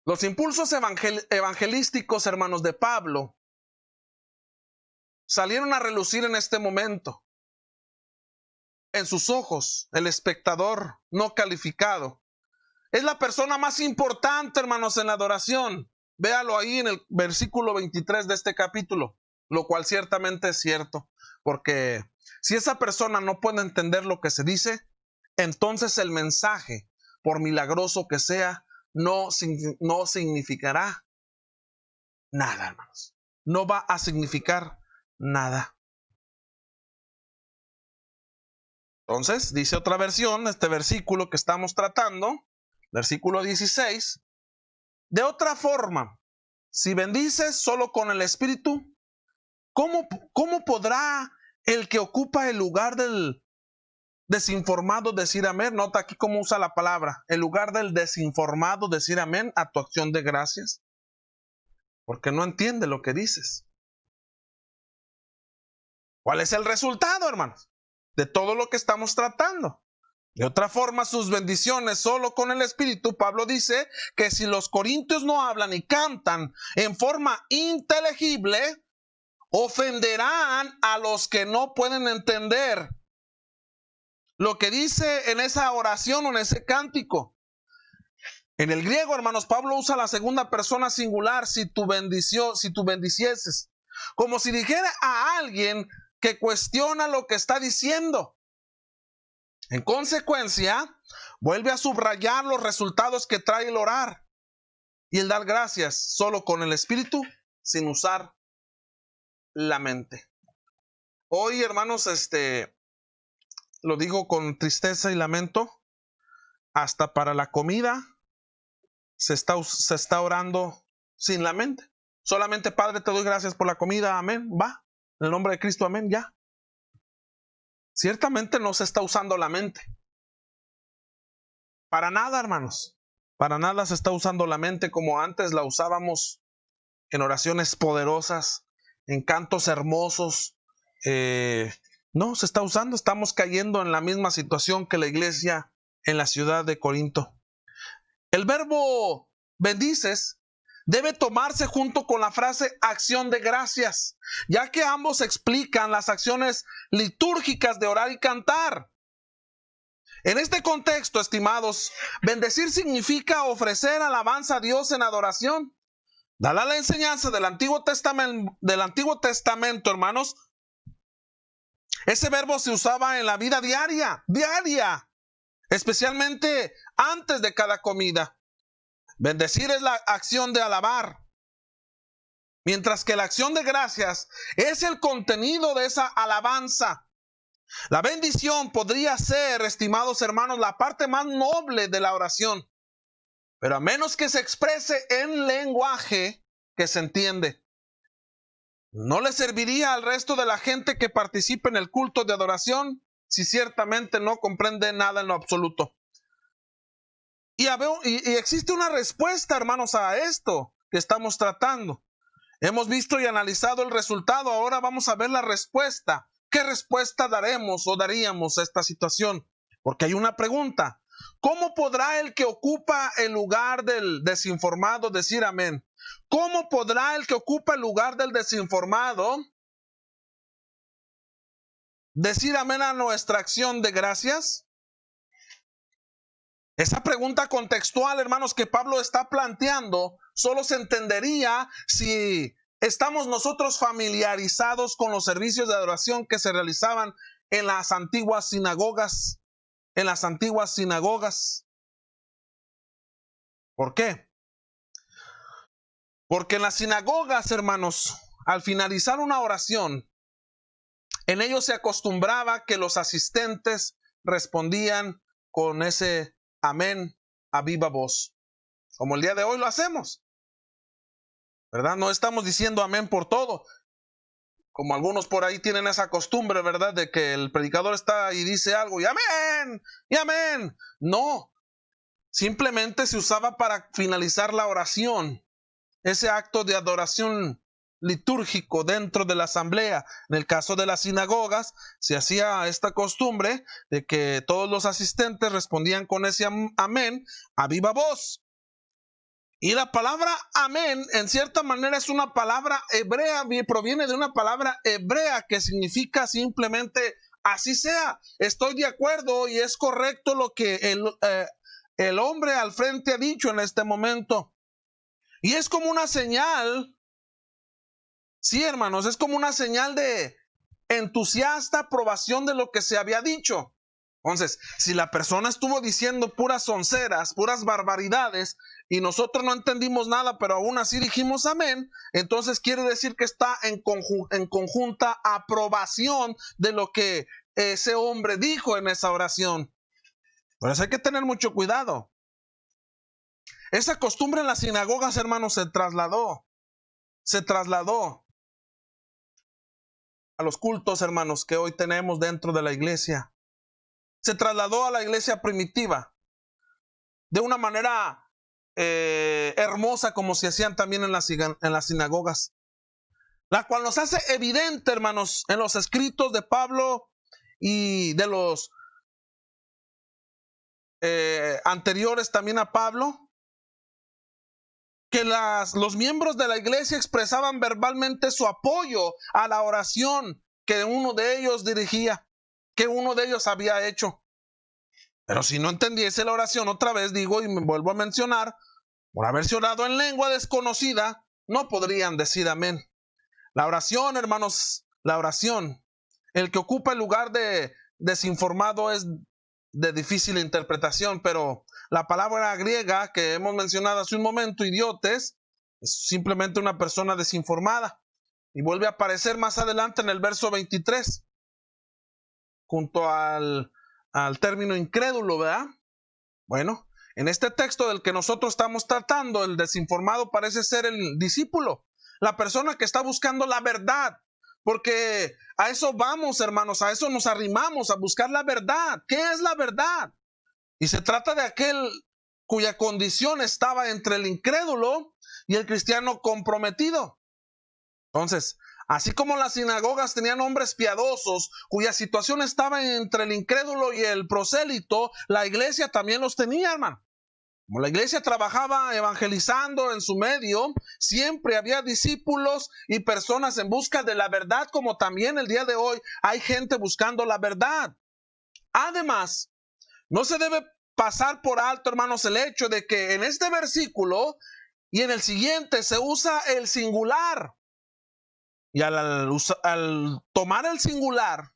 Speaker 2: Los impulsos evangelísticos, hermanos, de Pablo salieron a relucir en este momento. En sus ojos, el espectador no calificado es la persona más importante, hermanos, en la adoración. Véalo ahí en el versículo 23 de este capítulo, lo cual ciertamente es cierto, porque si esa persona no puede entender lo que se dice, entonces el mensaje, por milagroso que sea, no significará nada, hermanos. No va a significar nada. Entonces, dice otra versión, este versículo que estamos tratando, versículo 16, de otra forma, si bendices solo con el Espíritu, ¿cómo podrá el que ocupa el lugar del desinformado decir amén? Nota aquí cómo usa la palabra, el lugar del desinformado decir amén a tu acción de gracias, porque no entiende lo que dices. ¿Cuál es el resultado, hermanos, de todo lo que estamos tratando? De otra forma, sus bendiciones solo con el Espíritu. Pablo dice que si los corintios no hablan y cantan en forma inteligible, ofenderán a los que no pueden entender lo que dice en esa oración o en ese cántico. En el griego, hermanos, Pablo usa la segunda persona singular, si tú bendicieses, como si dijera a alguien que cuestiona lo que está diciendo. En consecuencia, vuelve a subrayar los resultados que trae el orar y el dar gracias solo con el Espíritu, sin usar la mente. Hoy, hermanos, lo digo con tristeza y lamento, hasta para la comida se está orando sin la mente. Solamente, Padre, te doy gracias por la comida, amén, va, en el nombre de Cristo, amén, ya. Ciertamente no se está usando la mente. Para nada, hermanos. Para nada se está usando la mente como antes la usábamos en oraciones poderosas, en cantos hermosos. No se está usando. Estamos cayendo en la misma situación que la iglesia en la ciudad de Corinto. El verbo bendices debe tomarse junto con la frase acción de gracias, ya que ambos explican las acciones litúrgicas de orar y cantar. En este contexto, estimados, bendecir significa ofrecer alabanza a Dios en adoración. Dada la enseñanza del Antiguo Testamento, hermanos, ese verbo se usaba en la vida diaria, especialmente antes de cada comida. Bendecir es la acción de alabar, Mientras que la acción de gracias es el contenido de esa alabanza. La bendición podría ser, estimados hermanos, la parte más noble de la oración, pero a menos que se exprese en lenguaje que se entiende, no le serviría al resto de la gente que participe en el culto de adoración si ciertamente no comprende nada en lo absoluto. Y existe una respuesta, hermanos, a esto que estamos tratando. Hemos visto y analizado el resultado, ahora vamos a ver la respuesta. ¿Qué respuesta daremos o daríamos a esta situación? Porque hay una pregunta. ¿Cómo podrá el que ocupa el lugar del desinformado decir amén? ¿Cómo podrá el que ocupa el lugar del desinformado decir amén a nuestra acción de gracias? Esa pregunta contextual, hermanos, que Pablo está planteando, solo se entendería si estamos nosotros familiarizados con los servicios de adoración que se realizaban en las antiguas sinagogas. ¿Por qué? Porque en las sinagogas, hermanos, al finalizar una oración, en ellos se acostumbraba que los asistentes respondían con ese amén a viva voz, como el día de hoy lo hacemos, ¿verdad? No estamos diciendo amén por todo, como algunos por ahí tienen esa costumbre, ¿verdad? De que el predicador está y dice algo y amén, y amén. No, simplemente se usaba para finalizar la oración, ese acto de adoración litúrgico dentro de la asamblea. En el caso de las sinagogas se hacía esta costumbre de que todos los asistentes respondían con ese amén a viva voz. Y la palabra amén en cierta manera es una palabra hebrea, proviene de una palabra hebrea que significa simplemente así sea, estoy de acuerdo y es correcto lo que el hombre al frente ha dicho en este momento. Y es como una señal, sí, hermanos, es como una señal de entusiasta aprobación de lo que se había dicho. Entonces, si la persona estuvo diciendo puras sonceras, puras barbaridades, y nosotros no entendimos nada, pero aún así dijimos amén, entonces quiere decir que está en conjunta aprobación de lo que ese hombre dijo en esa oración. Por eso hay que tener mucho cuidado. Esa costumbre en las sinagogas, hermanos, se trasladó a los cultos, hermanos, que hoy tenemos dentro de la iglesia. Se trasladó a la iglesia primitiva de una manera hermosa, como se hacían también en las sinagogas, la cual nos hace evidente, hermanos, en los escritos de Pablo y de los anteriores también a Pablo, que los miembros de la iglesia expresaban verbalmente su apoyo a la oración que uno de ellos dirigía, que uno de ellos había hecho. Pero si no entendiese la oración, otra vez digo y me vuelvo a mencionar, por haberse orado en lengua desconocida, no podrían decir amén. La oración, hermanos, la oración, el que ocupa el lugar de desinformado es de difícil interpretación, pero la palabra griega que hemos mencionado hace un momento, idiotes, es simplemente una persona desinformada. Y vuelve a aparecer más adelante en el verso 23, junto al término incrédulo, ¿verdad? Bueno, en este texto del que nosotros estamos tratando, el desinformado parece ser el discípulo, la persona que está buscando la verdad, porque a eso vamos, hermanos, a eso nos arrimamos, a buscar la verdad. ¿Qué es la verdad? Y se trata de aquel cuya condición estaba entre el incrédulo y el cristiano comprometido. Entonces, así como las sinagogas tenían hombres piadosos cuya situación estaba entre el incrédulo y el prosélito, la iglesia también los tenía, hermano. Como la iglesia trabajaba evangelizando en su medio, siempre había discípulos y personas en busca de la verdad, como también el día de hoy hay gente buscando la verdad. Además, no se debe pasar por alto, hermanos, el hecho de que en este versículo y en el siguiente se usa el singular. Y al tomar el singular,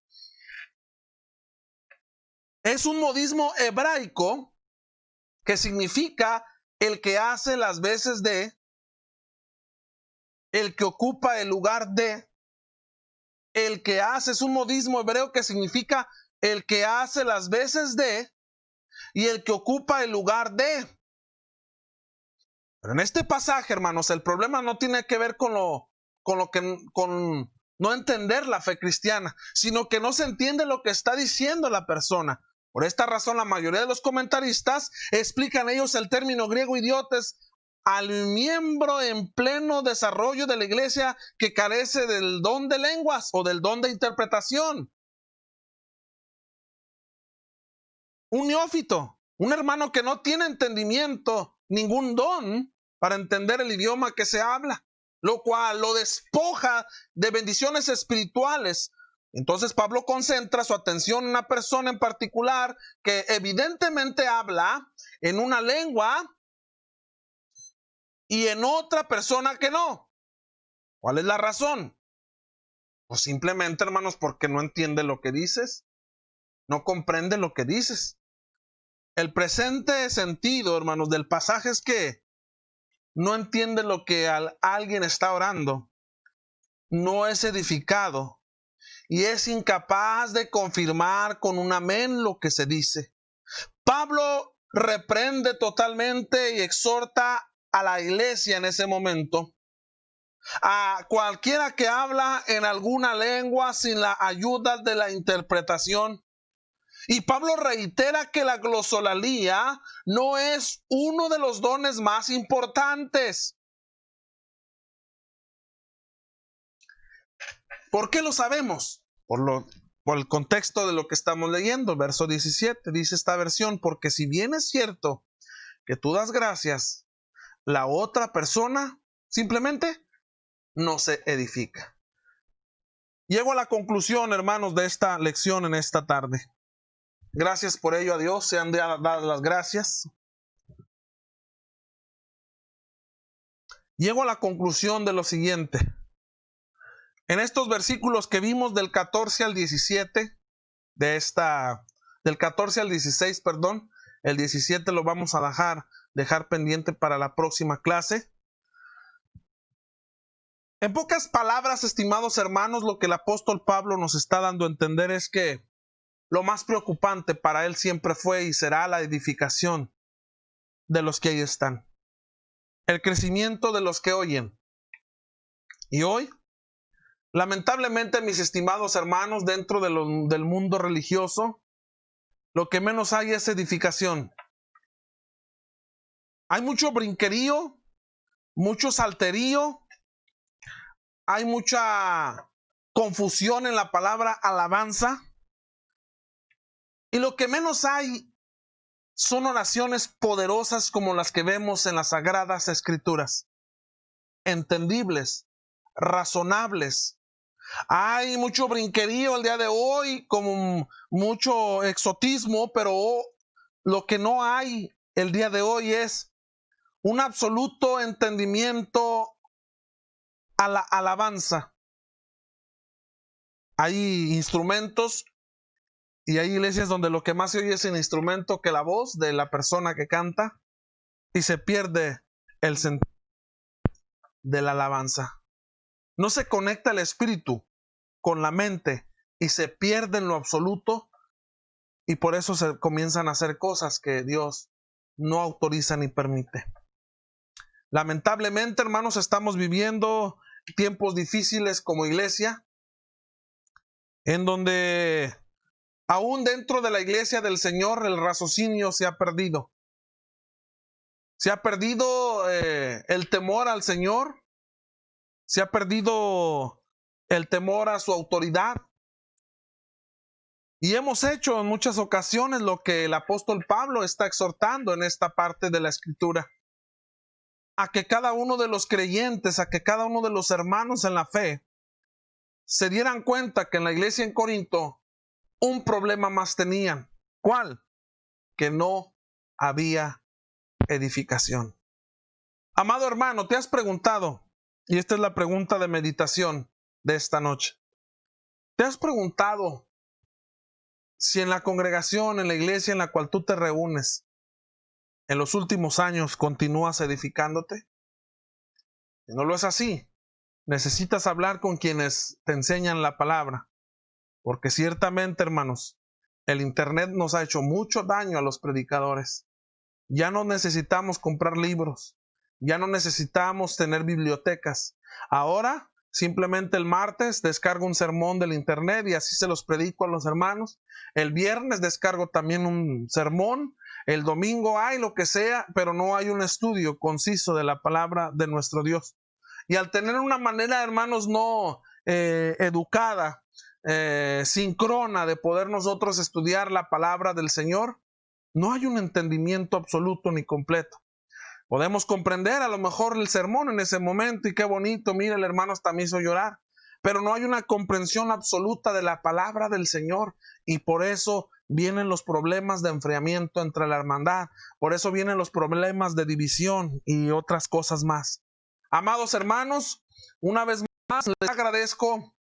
Speaker 2: es un modismo hebraico que significa el que hace las veces de el que ocupa el lugar de, el que hace, es un modismo hebreo que significa el que hace las veces de y el que ocupa el lugar de. Pero en este pasaje, hermanos, el problema no tiene que ver con no entender la fe cristiana, sino que no se entiende lo que está diciendo la persona. Por esta razón, la mayoría de los comentaristas explican ellos el término griego idiotes al miembro en pleno desarrollo de la iglesia que carece del don de lenguas o del don de interpretación. Un neófito, un hermano que no tiene entendimiento, ningún don para entender el idioma que se habla, lo cual lo despoja de bendiciones espirituales. Entonces Pablo concentra su atención en una persona en particular que evidentemente habla en una lengua y en otra persona que no. ¿Cuál es la razón? Pues simplemente, hermanos, porque no entiende lo que dices, no comprende lo que dices. El presente sentido, hermanos, del pasaje es que no entiende lo que alguien está orando, no es edificado y es incapaz de confirmar con un amén lo que se dice. Pablo reprende totalmente y exhorta a la iglesia en ese momento, a cualquiera que habla en alguna lengua sin la ayuda de la interpretación. Y Pablo reitera que la glosolalía no es uno de los dones más importantes. ¿Por qué lo sabemos? Por el contexto de lo que estamos leyendo. Verso 17 dice esta versión: porque si bien es cierto que tú das gracias, la otra persona simplemente no se edifica. Llego a la conclusión, hermanos, de esta lección en esta tarde. Gracias por ello a Dios, sean dadas las gracias. Llego a la conclusión de lo siguiente. En estos versículos que vimos del 14 al 17, del 14 al 16, perdón, el 17 lo vamos a dejar pendiente para la próxima clase. En pocas palabras, estimados hermanos, lo que el apóstol Pablo nos está dando a entender es que lo más preocupante para él siempre fue y será la edificación de los que ahí están, el crecimiento de los que oyen. Y hoy, lamentablemente, mis estimados hermanos, dentro del mundo religioso, lo que menos hay es edificación. Hay mucho brinquerío, mucho salterío, hay mucha confusión en la palabra alabanza, y lo que menos hay son oraciones poderosas como las que vemos en las Sagradas Escrituras, entendibles, razonables. Hay mucho brinquerío el día de hoy, como mucho exotismo, pero lo que no hay el día de hoy es un absoluto entendimiento a la alabanza. Hay instrumentos y hay iglesias donde lo que más se oye es el instrumento que la voz de la persona que canta, y se pierde el sentido de la alabanza. No se conecta el espíritu con la mente y se pierde en lo absoluto, y por eso se comienzan a hacer cosas que Dios no autoriza ni permite. Lamentablemente, hermanos, estamos viviendo tiempos difíciles como iglesia, en donde aún dentro de la iglesia del Señor el raciocinio se ha perdido. Se ha perdido el temor al Señor, se ha perdido el temor a su autoridad. Y hemos hecho en muchas ocasiones lo que el apóstol Pablo está exhortando en esta parte de la Escritura: a que cada uno de los creyentes, a que cada uno de los hermanos en la fe se dieran cuenta que en la iglesia en Corinto un problema más tenían. ¿Cuál? Que no había edificación. Amado hermano, ¿te has preguntado? Y esta es la pregunta de meditación de esta noche. ¿Te has preguntado si en la congregación, en la iglesia en la cual tú te reúnes, en los últimos años continúas edificándote? Si no lo es así, necesitas hablar con quienes te enseñan la palabra, porque ciertamente, hermanos, el internet nos ha hecho mucho daño a los predicadores. Ya no necesitamos comprar libros, ya no necesitamos tener bibliotecas. Ahora, simplemente el martes descargo un sermón del internet y así se los predico a los hermanos. El viernes descargo también un sermón. El domingo hay lo que sea, pero no hay un estudio conciso de la palabra de nuestro Dios. Y al tener una manera, hermanos, no educada, sincrona de poder nosotros estudiar la palabra del Señor, no hay un entendimiento absoluto ni completo. Podemos comprender a lo mejor el sermón en ese momento y qué bonito, mira, el hermano hasta me hizo llorar, pero no hay una comprensión absoluta de la palabra del Señor y por eso vienen los problemas de enfriamiento entre la hermandad, por eso vienen los problemas de división y otras cosas más. Amados hermanos, una vez más les agradezco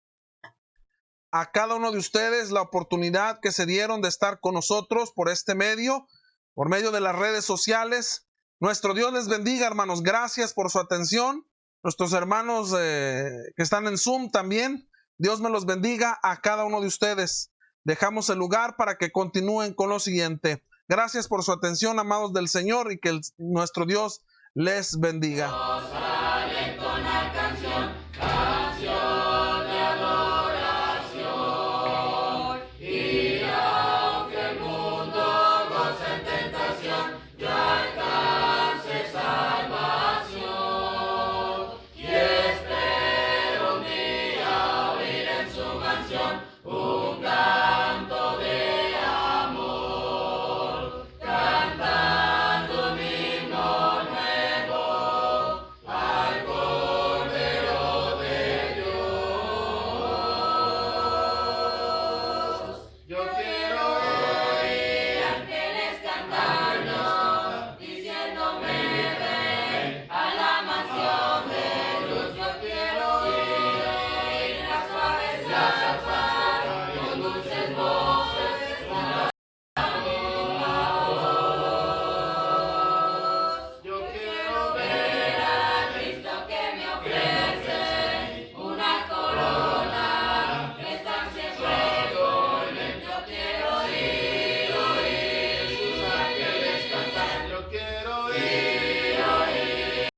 Speaker 2: a cada uno de ustedes la oportunidad que se dieron de estar con nosotros por este medio, por medio de las redes sociales. Nuestro Dios les bendiga, hermanos. Gracias por su atención. Nuestros hermanos que están en Zoom también, Dios me los bendiga a cada uno de ustedes. Dejamos el lugar para que continúen con lo siguiente. Gracias por su atención, amados del Señor, y que nuestro Dios les bendiga.